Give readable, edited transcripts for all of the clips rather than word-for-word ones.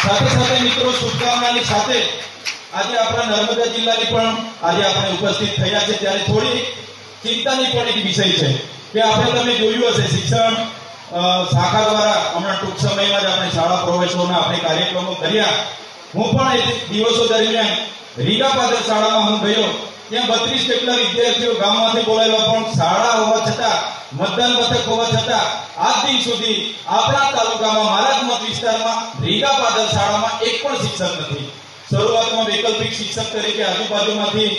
સાથે સાથે મિત્રો શુભકામનાની સાથે આજે આપણા નર્મદા જિલ્લાની પણ આજે આપણે ઉપસ્થિત થયા છે ત્યારે થોડી ચિંતાની પણ એક વિષય છે કે આપણે તમે જોયું હશે શિક્ષણ શાખા દ્વારા હમણાં ટૂંક સમયમાં જ આપણે શાળા પ્રવેશોના આપણે કાર્યક્રમો કર્યા. હું પણ એ દિવસો દરમિયાન રીગા પાદર શાળામાં હું ગયો. ત્યાં 32 જેટલા વિદ્યાર્થીઓ ગામમાંથી બોલાવ્યા, પણ શાળા હોવા છતાં, મતદાન મથક હોવા છતાં આજ દિન સુધી આપણા તાલુકામાં મારા જ મત વિસ્તારમાં રીગા પાદર શાળામાં એક પણ શિક્ષક નથી. શરૂઆતમાં વૈકલ્પિક શિક્ષક તરીકે આજુબાજુમાંથી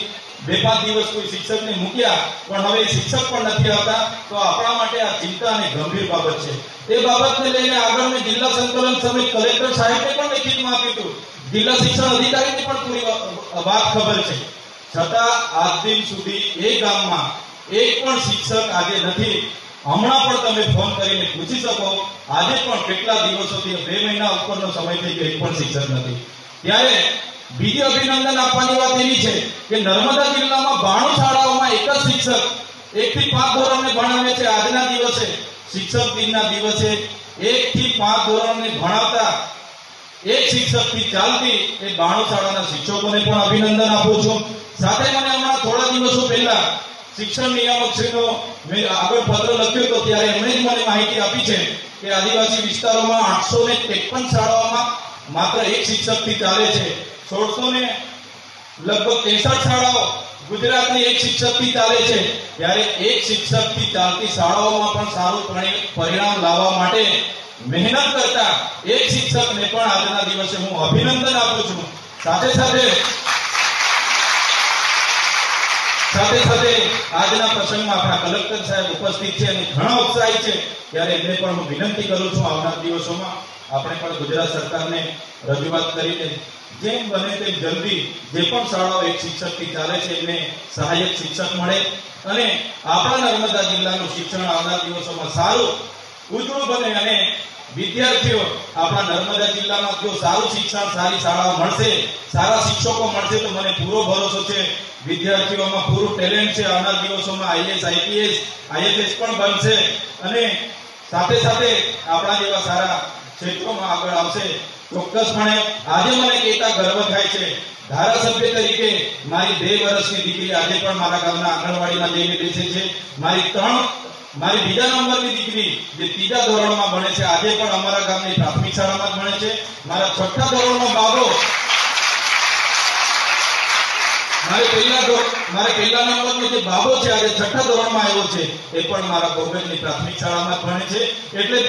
2-5 દિવસ કોઈ શિક્ષકને મૂક્યા, પણ હવે શિક્ષક પણ નથી આવતા. તો આપણા માટે આ ચિંતા અને ગંભીર બાબત છે. એ બાબતને લઈને આગળ મેં જિલ્લા સંકલન સમિતિ કલેક્ટર સાહેબને પણ લેખિતમાં આપ્યું હતું. જિલ્લા શિક્ષણ અધિકારીને પણ પૂરી વાત ખબર છે, છતાં આજ દિન સુધી એ ગામમાં એક પણ શિક્ષક આજે નથી. હમણાં પણ તમે ફોન કરીને પૂછી શકો, આજે પણ કેટલા દિવસોથી 2 મહિના ઉપરનો સમય થઈ ગયો, એક પણ શિક્ષક નથી. ત્યારે બીજી અભિનંદન આપવાની વાત એવી છે કે નર્મદા જિલ્લામાં 92 શાળાઓમાં એક જ શિક્ષક 1 થી 5 ધોરણને ભણાવે છે. આજના દિવસે શિક્ષક દિનના દિવસે 1 થી 5 ધોરણને ભણાવતા એક શિક્ષકથી ચાલતી એ 92 શાળાના શિક્ષકોને પણ અભિનંદન આપું છું. સાથે મને હમણાં થોડા દિવસો પહેલા શિક્ષણ નિયામકશ્રીનો મેં આગળ પત્ર લખ્યો હતો, ત્યારે એમણે જ મને માહિતી આપી છે કે આદિવાસી વિસ્તારોમાં 853 શાળાઓમાં માત્ર એક શિક્ષકથી ચાલે છે. 1663 શાળાઓ ગુજરાતની એક શિક્ષકથી ચાલે છે. ત્યારે એક શિક્ષકથી ચાલતી શાળાઓમાં પણ સારું પરિણામ લાવવા માટે મહેનત કરતા એક શિક્ષકને પણ આજના દિવસે હું અભિનંદન આપું છું. સાથે સાથે આજના પ્રસંગમાં આપણા કલેક્ટર સાહેબ ઉપસ્થિત છે અને ઘણા ઉત્સાહી છે, ત્યારે એમને પણ હું વિનંતી કરું છું આવનાર દિવસોમાં આપણે પણ ગુજરાત સરકારને રજૂઆત કરીને જેમ બને તેમ જલ્દી જે પણ શાળાઓ એક શિક્ષકથી ચાલે છે એમને સહાયક શિક્ષક મળે અને આપણા નર્મદા જિલ્લાનું શિક્ષણ આવનાર દિવસોમાં સારું ઉજળું બને અને વિદ્યાર્થીઓ આપણા નર્મદા જિલ્લામાં જો સારું શિક્ષણ, સારી શાળાઓ મળશે, સારા શિક્ષકો મળશે તો મને પૂરો ભરોસો છે વિદ્યાર્થીઓમાં પૂરું ટેલેન્ટ છે. આવનાર દિવસોમાં IAS, IPS, IFS પણ બનશે અને સાથે સાથે આપણા જેવા સારા ક્ષેત્રોમાં આગળ આવશે. ચોક્કસપણે આજે મને કહેતા ગર્વ થાય છે, ધારાસભ્ય તરીકે મારી 2 વર્ષની દીકરી આજે પણ મારા ગામના આંગણવાડીમાં જઈને બેસે છે. મારી બીજા નંબરની દીકરી જે 3જા ધોરણમાં ભણે છે આજે પણ અમારા ગામની પ્રાથમિક શાળામાં જ ભણે છે. મારા 6ઠા ધોરણનો બાબો મારે પહેલા નંબરનો જે બાબો છે આજે 6ઠા ધોરણમાં આવ્યો છે એ પણ મારા ગોબેજની પ્રાથમિક શાળામાં જ ભણે છે. એટલે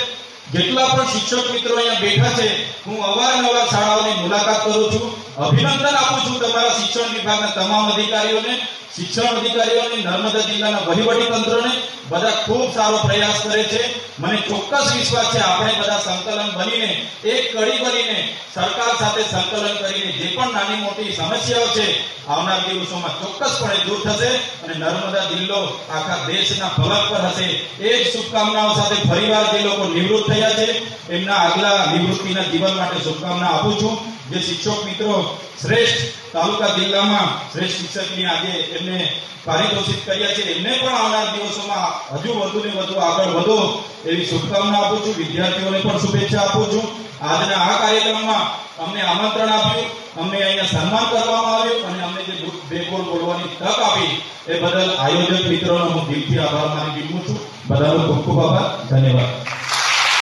જેટલા પણ શિક્ષક મિત્રો અહીંયા બેઠા છે, હું અવારનવાર શાળાઓની મુલાકાત કરું છું. અભિનંદન આપું છું તમારા શિક્ષણ વિભાગના તમામ અધિકારીઓને, શિક્ષણ અધિકારીઓને, નર્મદા જિલ્લાના વહીવટી તંત્રને. બધા ખૂબ સારો પ્રયાસ કરે છે. મને ચોક્કસ વિશ્વાસ છે આપણે બધા સંકલન બનીને, એક કડી બનીને, સરકાર સાથે સંકલન કરીને જે પણ નાની મોટી સમસ્યાઓ છે આવનાર દિવસોમાં ચોક્કસપણે દૂર થશે અને નર્મદા જિલ્લો આખા દેશના ફલક પર હશે. એ જ શુભકામનાઓ સાથે ફરીવાર જે લોકો નિવૃત્ત થયા છે એમના આગલા નિવૃત્તિના જીવન માટે શુભકામના આપું છું. જે શિક્ષક મિત્રો શ્રેષ્ઠ તાલુકા જિલ્લામાં શ્રેષ્ઠ શિક્ષકની આજે એમને પારિતોષિક કર્યા છે એમને પણ આવનાર દિવસોમાં હજુ વધુ ને વધુ આગળ વધો એવી શુભકામના આપું છું. વિદ્યાર્થીઓને પણ શુભેચ્છા આપું છું. આજના આ કાર્યક્રમમાં અમને આમંત્રણ આપ્યું, અમને અહીંયા સન્માન કરવામાં આવ્યું અને અમને જે 2 બોલ બોલવાની તક આપી એ બદલ આયોજક મિત્રોનો હું દિલથી આભાર માની વિનવું છું. બધાનો ખૂબ ખૂબ આભાર. ધન્યવાદ.